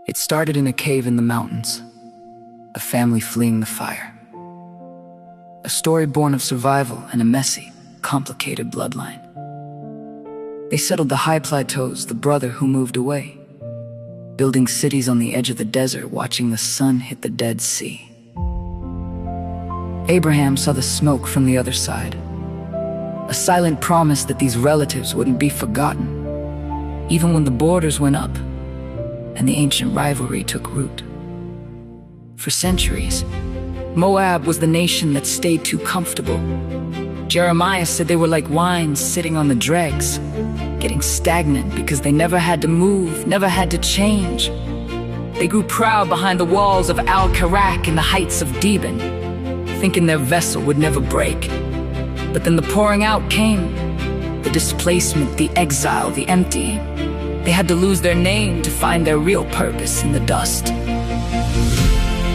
It started in a cave in the mountains, a family fleeing the fire. A story born of survival and a messy, complicated bloodline. They settled the high plateaus, the brother who moved away, building cities on the edge of the desert, watching the sun hit the Dead Sea. Abraham saw the smoke from the other side, a silent promise that these relatives wouldn't be forgotten, even when the borders went up and the ancient rivalry took root. For centuries, Moab was the nation that stayed too comfortable. Jeremiah said they were like wines sitting on the dregs, getting stagnant because they never had to move, never had to change. They grew proud behind the walls of Al-Karak and the heights of Dhiban, thinking their vessel would never break. But then the pouring out came, the displacement, the exile, the emptying. They had to lose their name to find their real purpose in the dust.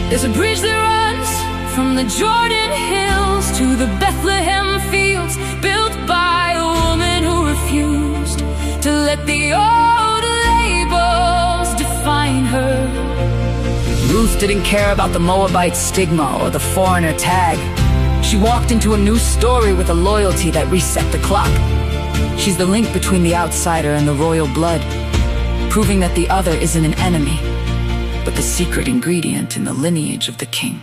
There's a bridge that runs from the Jordan hills to the Bethlehem fields, built by a woman who refused to let the old labels define her. Ruth didn't care about the Moabite stigma or the foreigner tag. She walked into a new story with a loyalty that reset the clock. She's the link between the outsider and the royal blood, proving that the other isn't an enemy, but the secret ingredient in the lineage of the king.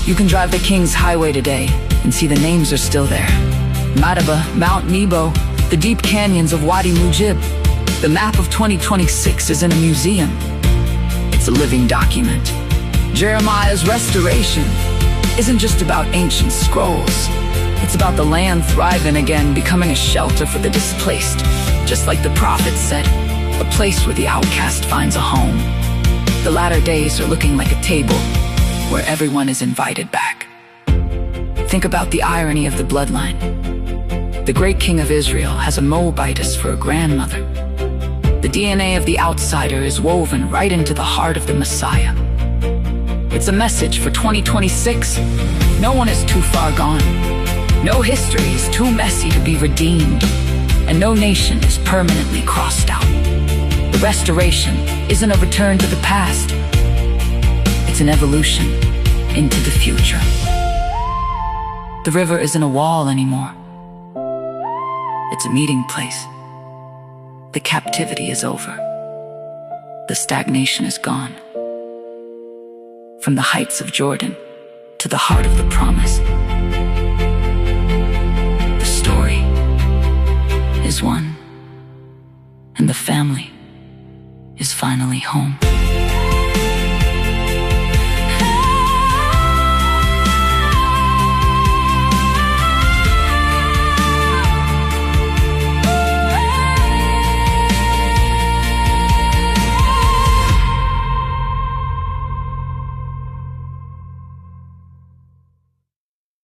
You can drive the King's Highway today and see the names are still there. Madaba, Mount Nebo, the deep canyons of Wadi Mujib. The map of 2026 is in a museum. It's a living document. Jeremiah's restoration isn't just about ancient scrolls. It's about the land thriving again, becoming a shelter for the displaced. Just like the prophet said, a place where the outcast finds a home. The latter days are looking like a table where everyone is invited back. Think about the irony of the bloodline. The great king of Israel has a Moabitess for a grandmother. The DNA of the outsider is woven right into the heart of the Messiah. It's a message for 2026. No one is too far gone. No history is too messy to be redeemed. And no nation is permanently crossed out. The restoration isn't a return to the past. It's an evolution into the future. The river isn't a wall anymore. It's a meeting place. The captivity is over. The stagnation is gone. From the heights of Jordan to the heart of the promise, the story is one, and the family is finally home.